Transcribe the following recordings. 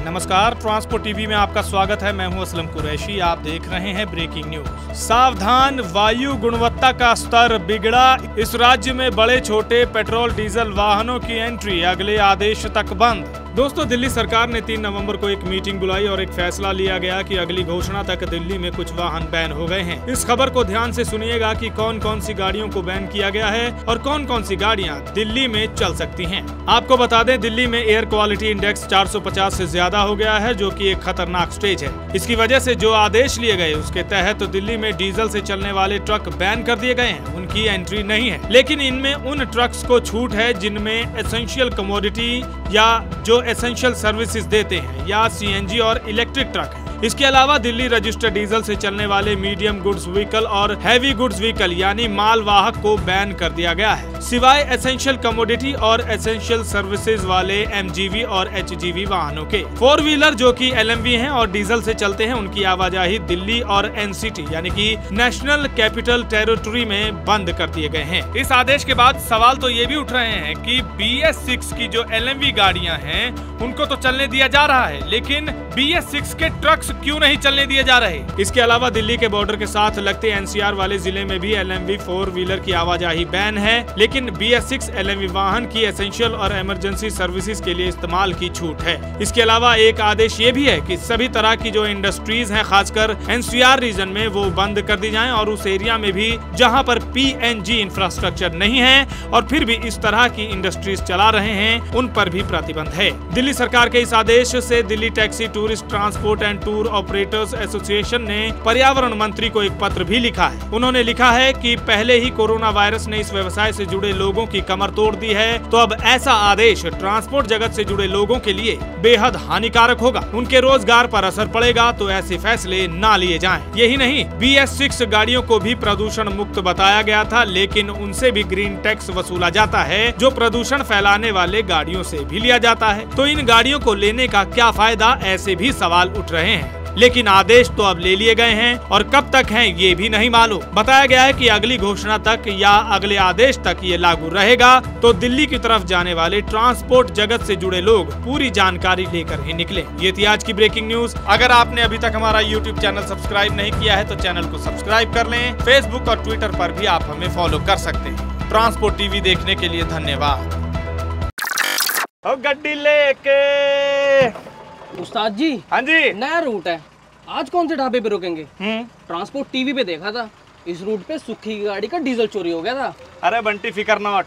नमस्कार, transport TV में आपका स्वागत है। मैं हूं असलम कुरैशी। आप देख रहे हैं ब्रेकिंग न्यूज। सावधान, वायु गुणवत्ता का स्तर बिगड़ा। इस राज्य में बड़े छोटे पेट्रोल डीजल वाहनों की एंट्री अगले आदेश तक बंद। दोस्तों, दिल्ली सरकार ने 3 नवंबर को एक मीटिंग बुलाई और एक फैसला लिया गया कि अगली घोषणा तक दिल्ली में कुछ वाहन बैन हो गए हैं। इस खबर को ध्यान से सुनिएगा कि कौन कौन सी गाड़ियों को बैन किया गया है और कौन कौन सी गाड़ियां दिल्ली में चल सकती हैं। आपको बता दें, दिल्ली में एयर क्वालिटी इंडेक्स 450 से ज्यादा हो गया है, जो कि एक खतरनाक स्टेज है। इसकी वजह से जो आदेश लिए गए उसके तहत दिल्ली में डीजल से चलने वाले ट्रक बैन कर दिए गए हैं। उनकी एंट्री नहीं है, लेकिन इनमें उन ट्रक्स को छूट है जिनमें एसेंशियल कमोडिटी या जो एसेंशियल सर्विसेज देते हैं या सीएनजी और इलेक्ट्रिक ट्रक है। इसके अलावा दिल्ली रजिस्टर्ड डीजल से चलने वाले मीडियम गुड्स व्हीकल और हैवी गुड्स व्हीकल यानी माल वाहक को बैन कर दिया गया है, सिवाय एसेंशियल कमोडिटी और एसेंशियल सर्विसेज वाले एमजीवी और एचजीवी वाहनों के। 4 व्हीलर जो कि एलएमवी हैं और डीजल से चलते हैं, उनकी आवाजाही दिल्ली और एनसीटी यानी कि नेशनल कैपिटल टेरिटरी में बंद कर दिए गए हैं। इस आदेश के बाद सवाल तो ये भी उठ रहे हैं कि BS6 की जो एलएमवी गाड़ियां हैं उनको तो चलने दिया जा रहा है, लेकिन BS6 के ट्रक्स क्यों नहीं चलने दिए जा रहे। इसके अलावा दिल्ली के बॉर्डर के साथ लगते एनसीआर वाले जिले में भी एलएमवी 4 व्हीलर की आवाजाही बैन है, लेकिन BS6 एलएमवी वाहन की एसेंशियल और इमरजेंसी सर्विसेज के लिए इस्तेमाल की छूट है। इसके अलावा एक आदेश ये भी है कि सभी तरह की जो इंडस्ट्रीज हैं, खासकर एनसीआर रीजन में, वो बंद कर दी जाएं और उस एरिया में भी जहां पर PNG इंफ्रास्ट्रक्चर नहीं है और फिर भी इस तरह की इंडस्ट्रीज चला रहे हैं, उन पर भी प्रतिबंध है। दिल्ली सरकार के इस आदेश से Delhi taxi, tourist transport and tour operators association ने पर्यावरण मंत्री को एक पत्र भी लिखा है। उन्होंने लिखा है कि पहले ही कोरोना वायरस ने इस व्यवसाय से जुड़े लोगों की कमर तोड़ दी है, तो अब ऐसा आदेश ट्रांसपोर्ट जगत से जुड़े लोगों के लिए बेहद हानिकारक होगा। उनके रोजगार पर असर पड़ेगा, तो ऐसे फैसले ना लिए जाएं। यही नहीं, BS6 गाड़ियों को भी प्रदूषण मुक्त बताया गया था, लेकिन उनसे भी ग्रीन टैक्स वसूला जाता है, जो प्रदूषण फैलाने वाले गाड़ियों से भी लिया जाता है। तो इन गाड़ियों को लेने का क्या फायदा, ऐसे भी सवाल उठ रहे हैं। लेकिन आदेश तो अब ले लिए गए हैं और कब तक हैं ये भी नहीं मालूम। बताया गया है कि अगली घोषणा तक या अगले आदेश तक ये लागू रहेगा, तो दिल्ली की तरफ जाने वाले ट्रांसपोर्ट जगत से जुड़े लोग पूरी जानकारी लेकर ही निकले। ये थी आज की ब्रेकिंग न्यूज। अगर आपने अभी तक हमारा YouTube चैनल सब्सक्राइब नहीं किया है तो चैनल को सब्सक्राइब कर लें। फेसबुक और ट्विटर पर भी आप हमें फॉलो कर सकते हैं। ट्रांसपोर्ट टीवी देखने के लिए धन्यवाद। गड्डी लेके उस्ताद जी। हाँ जी। नया रूट है, आज कौन से ढाबे पे रुकेंगे? ट्रांसपोर्ट टीवी पे देखा था, इस रूट पे सुखी की गाड़ी का डीजल चोरी हो गया था। अरे बंटी, फिकर नॉट।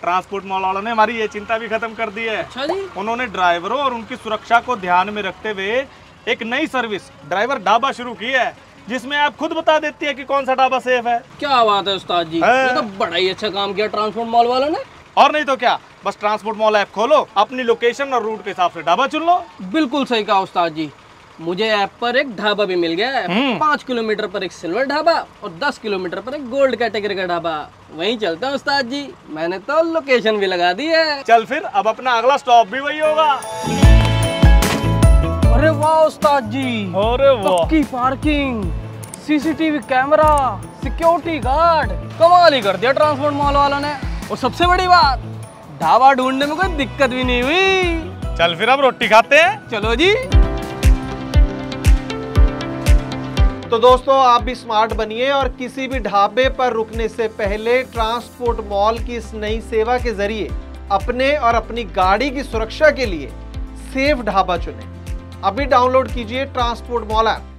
ट्रांसपोर्ट मॉल वालों ने हमारी ये चिंता भी खत्म कर दी है। अच्छा जी। उन्होंने ड्राइवरों और उनकी सुरक्षा को ध्यान में रखते हुए एक नई सर्विस ड्राइवर ढाबा शुरू की है, जिसमें आप खुद बता देती है कि कौन सा ढाबा सेफ है। क्या बात है उस्ताद जी, ये तो बड़ा ही अच्छा काम किया ट्रांसपोर्ट मॉल वालों ने। और नहीं तो क्या, बस ट्रांसपोर्ट मॉल ऐप खोलो, अपनी लोकेशन और रूट के हिसाब से ढाबा चुन लो। बिल्कुल सही कहा उस्ताद जी, मुझे ऐप पर एक ढाबा भी मिल गया है। 5 किलोमीटर पर एक सिल्वर ढाबा और 10 किलोमीटर पर एक गोल्ड कैटेगरी का ढाबा। वहीं चलता है उस्ताद जी, मैंने तो लोकेशन भी लगा दी है। चल फिर, अब अपना अगला स्टॉप भी वही होगा। अरे वाह उस्ताद जी, अरे वाह, पक्की parking, CCTV camera, security guard, कमाल ही कर दिया ट्रांसपोर्ट मॉल वालों ने। और सबसे बड़ी बात, ढाबा ढूंढने में कोई दिक्कत भी नहीं हुई। चल फिर अब रोटी खाते हैं। चलो जी। तो दोस्तों, आप भी स्मार्ट बनिए और किसी भी ढाबे पर रुकने से पहले ट्रांसपोर्ट मॉल की इस नई सेवा के जरिए अपने और अपनी गाड़ी की सुरक्षा के लिए सेफ ढाबा चुनें। अभी डाउनलोड कीजिए ट्रांसपोर्ट मॉल ऐप।